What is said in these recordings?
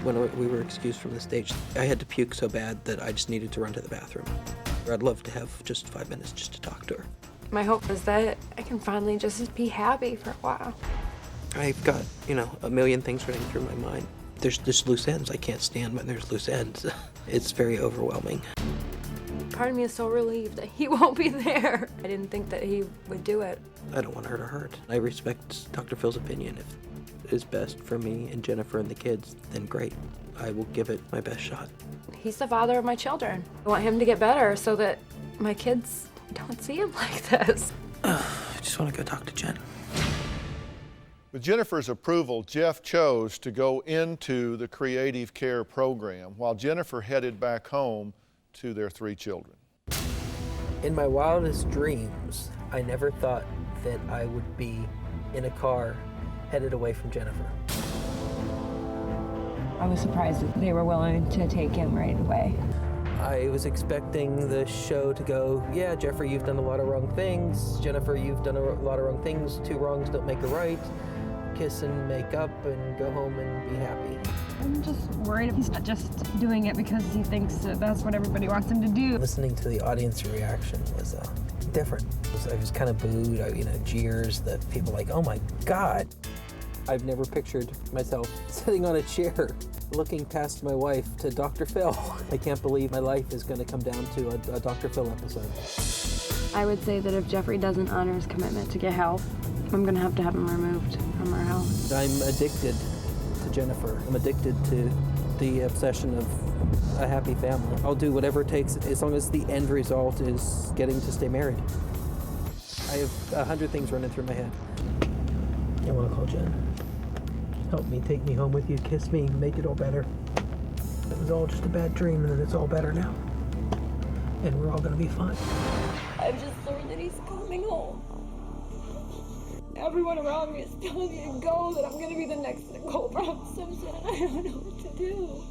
When we were excused from the stage, I had to puke so bad that I just needed to run to the bathroom. I'd love to have just 5 minutes just to talk to her. My hope is that I can finally just be happy for a while. I've got, a million things running through my mind. There's just loose ends. I can't stand when there's loose ends. It's very overwhelming. Part of me is so relieved that he won't be there. I didn't think that he would do it. I don't want her to hurt. I respect Dr. Phil's opinion. If it's best for me and Jennifer and the kids, then great. I will give it my best shot. He's the father of my children. I want him to get better so that my kids don't see him like this. I just want to go talk to Jen. With Jennifer's approval, Jeff chose to go into the creative care program while Jennifer headed back home to their 3 children. In my wildest dreams, I never thought that I would be in a car headed away from Jennifer. I was surprised that they were willing to take him right away. I was expecting the show to go, yeah, Jeffrey, you've done a lot of wrong things. Jennifer, you've done a lot of wrong things. 2 wrongs don't make a right. Kiss and make up and go home and be happy. I'm just worried he's not just doing it because he thinks that that's what everybody wants him to do. Listening to the audience reaction was different. I was kind of booed, jeers, that people like, oh my God. I've never pictured myself sitting on a chair looking past my wife to Dr. Phil. I can't believe my life is going to come down to a Dr. Phil episode. I would say that if Jeffrey doesn't honor his commitment to get help, I'm going to have him removed from our house. I'm addicted to Jennifer. I'm addicted to the obsession of a happy family. I'll do whatever it takes as long as the end result is getting to stay married. I have 100 things running through my head. I want to call Jen. Help me, take me home with you, kiss me, make it all better. It was all just a bad dream, and then it's all better now. And we're all going to be fine. I've just learned that he's coming home. Everyone around me is telling me to go, that I'm going to be the next Nicole Brown Simpson. I don't know what to do.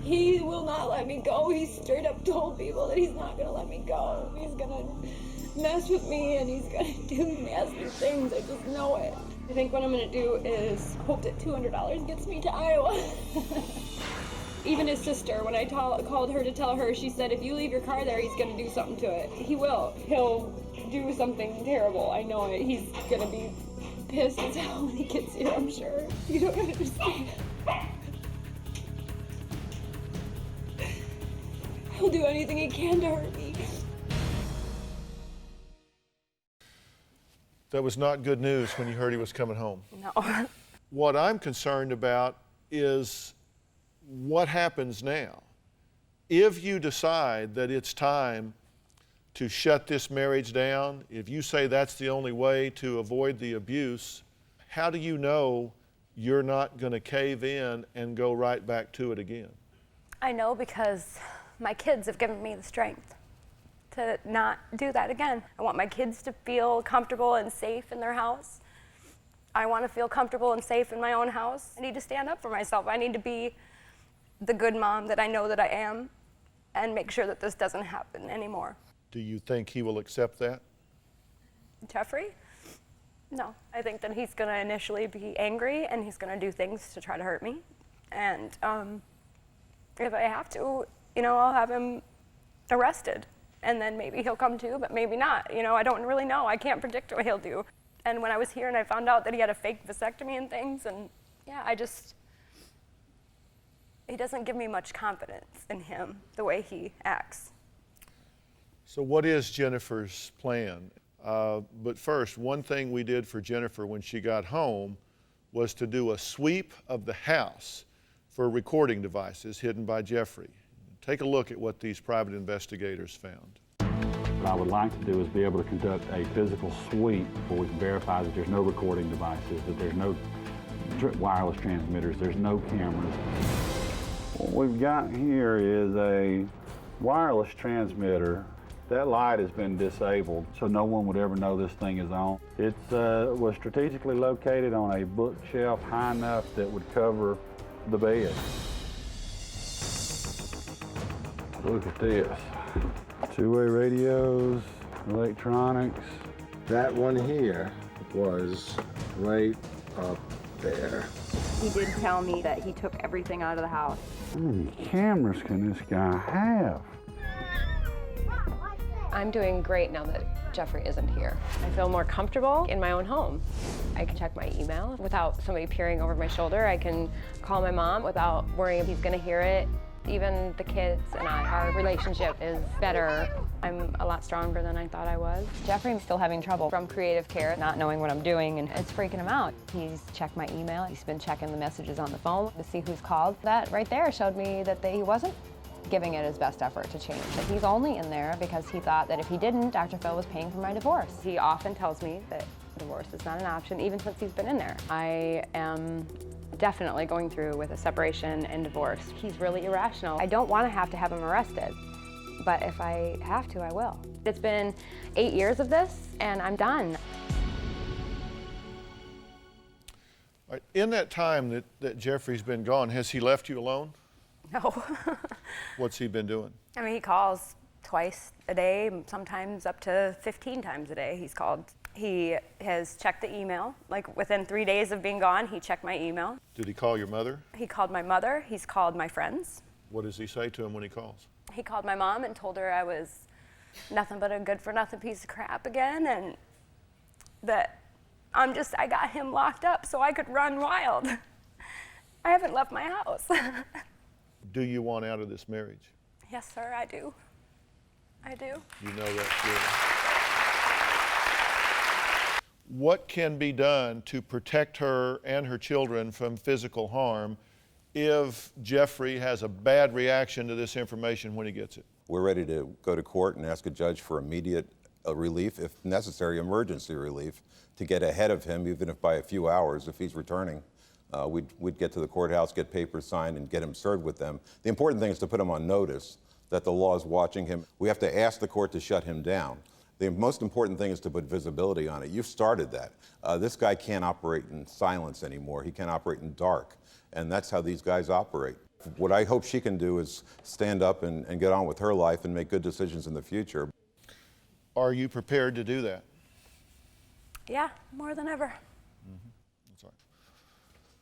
He will not let me go. He straight up told people that he's not going to let me go. He's going to mess with me and he's going to do nasty things. I just know it. I think what I'm going to do is hope that $200 gets me to Iowa. Even his sister, when I called her to tell her, she said, if you leave your car there, he's going to do something to it. He will. He'll do something terrible. I know it. He's going to be pissed as hell when he gets here, I'm sure. You don't understand. He'll do anything he can to hurt me. That was not good news when you heard he was coming home. No. What I'm concerned about is what happens now. If you decide that it's time to shut this marriage down, if you say that's the only way to avoid the abuse, how do you know you're not going to cave in and go right back to it again? I know because my kids have given me the strength to not do that again. I want my kids to feel comfortable and safe in their house. I want to feel comfortable and safe in my own house. I need to stand up for myself. I need to be the good mom that I know that I am and make sure that this doesn't happen anymore. Do you think he will accept that? Jeffrey? No. I think that he's going to initially be angry and he's going to do things to try to hurt me. And if I have to, I'll have him arrested. And then maybe he'll come to, but maybe not. I don't really know. I can't predict what he'll do. And when I was here and I found out that he had a fake vasectomy and things, and yeah, he doesn't give me much confidence in him, the way he acts. So what is Jennifer's plan? But first, one thing we did for Jennifer when she got home was to do a sweep of the house for recording devices hidden by Jeffrey. Take a look at what these private investigators found. What I would like to do is be able to conduct a physical sweep before we can verify that there's no recording devices, that there's no wireless transmitters, there's no cameras. What we've got here is a wireless transmitter. That light has been disabled, so no one would ever know this thing is on. It was strategically located on a bookshelf high enough that would cover the bed. Look at this. Two-way radios, electronics. That one here was right up there. He did tell me that he took everything out of the house. How many cameras can this guy have? I'm doing great now that Jeffrey isn't here. I feel more comfortable in my own home. I can check my email without somebody peering over my shoulder. I can call my mom without worrying if he's gonna hear it. Even the kids and our relationship is better. I'm a lot stronger than I thought I was. Jeffrey's still having trouble from creative care, not knowing what I'm doing, and it's freaking him out. He's checked my email. He's been checking the messages on the phone to see who's called. That right there showed me that he wasn't giving it his best effort to change. That he's only in there because he thought that if he didn't, DrPhil was paying for my divorce. He often tells me that divorce is not an option, even since he's been in there. I am definitely going through with a separation and divorce. He's really irrational. I don't want to have him arrested, but if I have to, I will. It's been 8 years of this, and I'm done. All right, in that time that Jeffrey's been gone, has he left you alone? No. What's he been doing? I mean, he calls twice a day, sometimes up to 15 times a day he's called. He has checked the email. Like within 3 days of being gone, he checked my email. Did he call your mother? He called my mother. He's called my friends. What does he say to him when he calls? He called my mom and told her I was nothing but a good-for-nothing piece of crap again, and that I got him locked up so I could run wild. I haven't left my house. Do you want out of this marriage? Yes, sir, I do. I do. You know that's good. What can be done to protect her and her children from physical harm if Jeffrey has a bad reaction to this information when he gets it? We're ready to go to court and ask a judge for immediate relief, if necessary, emergency relief, to get ahead of him, even if by a few hours, if he's returning. We'd get to the courthouse, get papers signed, and get him served with them. The important thing is to put him on notice that the law is watching him. We have to ask the court to shut him down. The most important thing is to put visibility on it. You've started that. This guy can't operate in silence anymore. He can't operate in dark. And that's how these guys operate. What I hope she can do is stand up and get on with her life and make good decisions in the future. Are you prepared to do that? Yeah, more than ever. Mm-hmm. That's all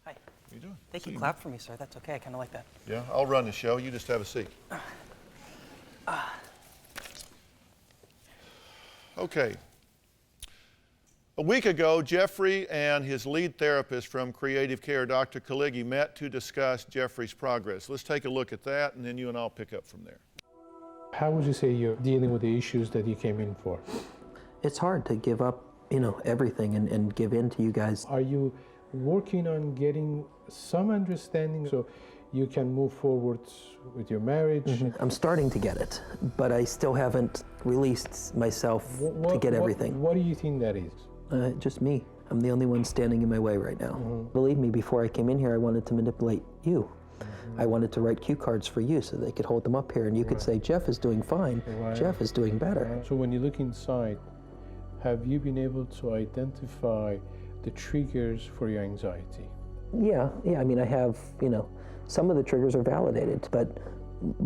right. Hi. How you doing? Thank you. Clap for me, sir. That's okay. I kind of like that. Yeah, I'll run the show. You just have a seat. Okay. A week ago, Jeffrey and his lead therapist from Creative Care, Dr. Kaligi, met to discuss Jeffrey's progress. Let's take a look at that, and then you and I'll pick up from there. How would you say you're dealing with the issues that you came in for? It's hard to give up, everything and give in to you guys. Are you working on getting some understanding so you can move forward with your marriage? Mm-hmm. I'm starting to get it, but I still haven't released myself to get everything. What do you think that is? Just me. I'm the only one standing in my way right now. Mm-hmm. Believe me, before I came in here, I wanted to manipulate you. Mm-hmm. I wanted to write cue cards for you so they could hold them up here and you could say, Jeff is doing fine, Jeff is doing better. So when you look inside, have you been able to identify the triggers for your anxiety? Yeah, I mean, I have, some of the triggers are validated, but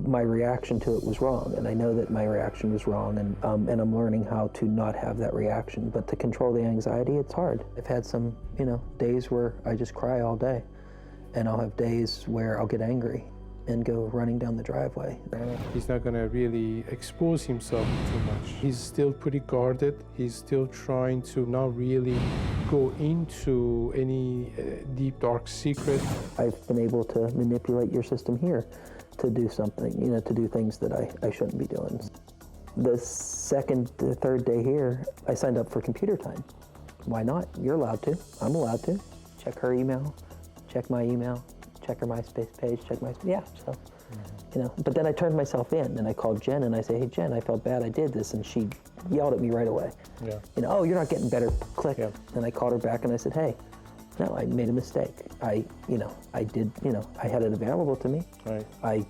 my reaction to it was wrong, and I know that my reaction was wrong, and I'm learning how to not have that reaction. But to control the anxiety, it's hard. I've had some, days where I just cry all day, and I'll have days where I'll get angry and go running down the driveway. He's not going to really expose himself too much. He's still pretty guarded. He's still trying to not really go into any deep, dark secret. I've been able to manipulate your system here to do something, to do things that I shouldn't be doing. The third day here, I signed up for computer time. Why not? You're allowed to. I'm allowed to. Check her email, check my email, check her MySpace page, but then I turned myself in and I called Jen and I say, hey Jen, I felt bad I did this, and she yelled at me right away. Yeah. Oh, you're not getting better, click. Yeah. And I called her back and I said, hey, no, I made a mistake. I had it available to me. Right. I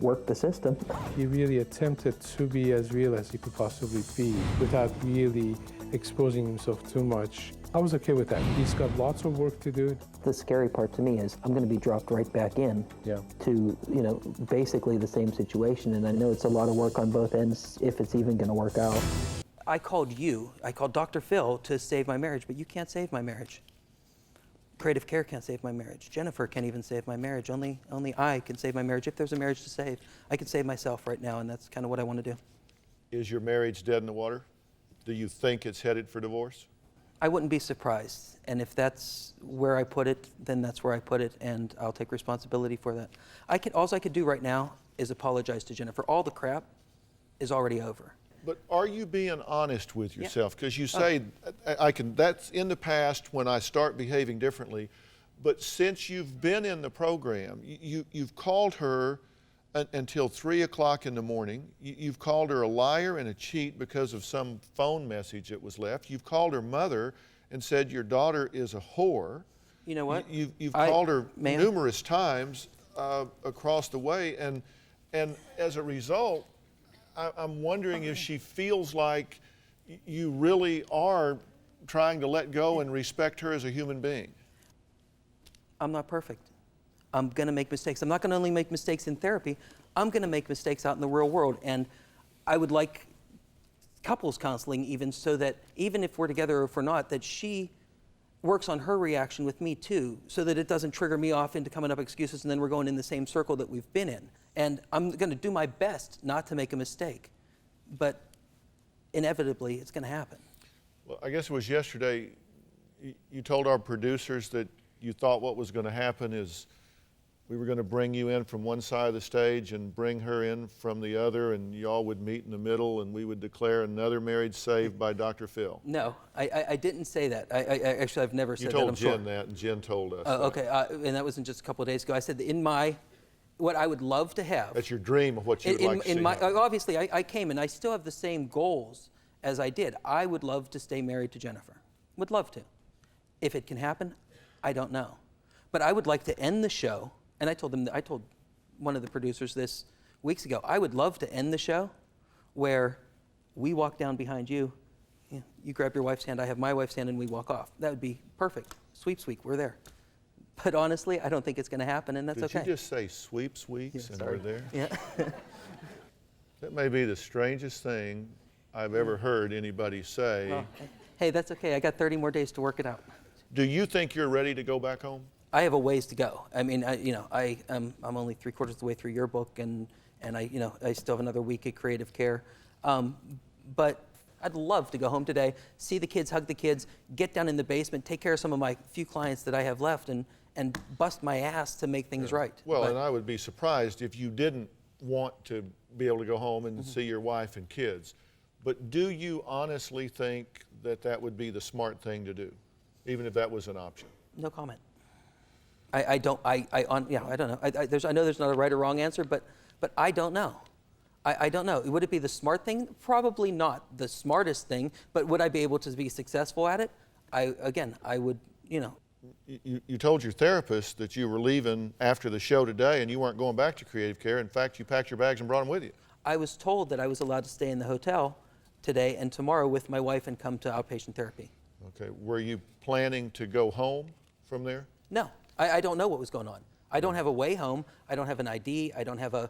worked the system. He really attempted to be as real as he could possibly be without really exposing himself too much. I was okay with that. He's got lots of work to do. The scary part to me is I'm going to be dropped right back in to, basically the same situation. And I know it's a lot of work on both ends if it's even going to work out. I called DrPhil to save my marriage, but you can't save my marriage. Creative care can't save my marriage. Jennifer can't even save my marriage. Only I can save my marriage. If there's a marriage to save, I can save myself right now, and that's kind of what I want to do. Is your marriage dead in the water? Do you think it's headed for divorce? I wouldn't be surprised, and if that's where I put it, then that's where I put it, and I'll take responsibility for that. All I could do right now is apologize to Jennifer. All the crap is already over. But are you being honest with yourself? Because you say, that's in the past when I start behaving differently. But since you've been in the program, you've called her until 3 o'clock in the morning. You've called her a liar and a cheat because of some phone message that was left. You've called her mother and said your daughter is a whore. You know what? You've called her numerous times across the way. And as a result, I'm wondering if she feels like you really are trying to let go and respect her as a human being. I'm not perfect. I'm going to make mistakes. I'm not going to only make mistakes in therapy. I'm going to make mistakes out in the real world. And I would like couples counseling even, so that even if we're together or if we're not, that she works on her reaction with me too, so that it doesn't trigger me off into coming up excuses and then we're going in the same circle that we've been in. And I'm going to do my best not to make a mistake, but inevitably it's going to happen. Well, I guess it was yesterday, you told our producers that you thought what was going to happen is we were going to bring you in from one side of the stage and bring her in from the other, and y'all would meet in the middle and we would declare another marriage saved by DrPhil. No, I didn't say that. Actually, I've never said that. You told Jen that, and Jen told us. Okay, and that wasn't just a couple of days ago. I said that what I would love to have. That's your dream of what you would like to see. Obviously, I came and I still have the same goals as I did. I would love to stay married to Jennifer. Would love to. If it can happen, I don't know. But I would like to end the show. And I told one of the producers this weeks ago, I would love to end the show where we walk down behind you, you grab your wife's hand, I have my wife's hand, and we walk off. That would be perfect. Sweeps week, we're there. But honestly, I don't think it's going to happen, and that's okay. Did you just say sweeps weeks and we're there? Yeah. That may be the strangest thing I've ever heard anybody say. Well, hey, that's okay. I got 30 more days to work it out. Do you think you're ready to go back home? I have a ways to go. I mean, I'm only 3/4 of the way through your book, and I still have another week at creative care. But I'd love to go home today, see the kids, hug the kids, get down in the basement, take care of some of my few clients that I have left, and bust my ass to make things right. Well, and I would be surprised if you didn't want to be able to go home and see your wife and kids. But do you honestly think that that would be the smart thing to do, even if that was an option? No comment. I don't know. I know there's not a right or wrong answer, but I don't know. I don't know. Would it be the smart thing? Probably not the smartest thing, but would I be able to be successful at it? I would, You told your therapist that you were leaving after the show today and you weren't going back to creative care. In fact, you packed your bags and brought them with you. I was told that I was allowed to stay in the hotel today and tomorrow with my wife and come to outpatient therapy. Okay. Were you planning to go home from there? No. I don't know what was going on. I don't have a way home. I don't have an ID. I don't have a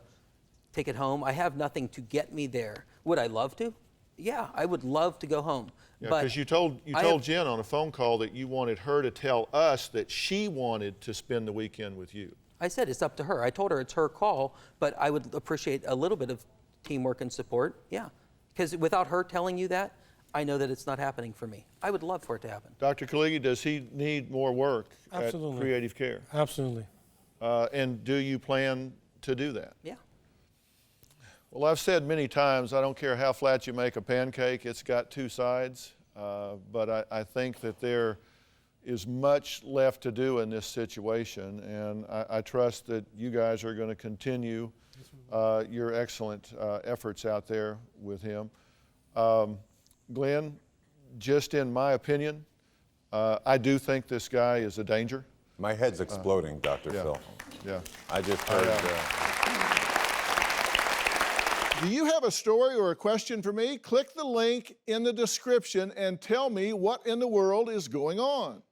ticket home. I have nothing to get me there. Would I love to? Yeah, I would love to go home. Yeah, because you told Jen on a phone call that you wanted her to tell us that she wanted to spend the weekend with you. I said it's up to her. I told her it's her call, but I would appreciate a little bit of teamwork and support. Yeah, because without her telling you that, I know that it's not happening for me. I would love for it to happen. Dr. Kaligi, does he need more work Absolutely. at creative care? Absolutely. And do you plan to do that? Yeah. Well, I've said many times, I don't care how flat you make a pancake, it's got two sides. But I think that there is much left to do in this situation, and I trust that you guys are going to continue your excellent efforts out there with him. Glenn, just in my opinion, I do think this guy is a danger. My head's exploding, Dr. Phil. Yeah. I just heard... Do you have a story or a question for me? Click the link in the description and tell me what in the world is going on.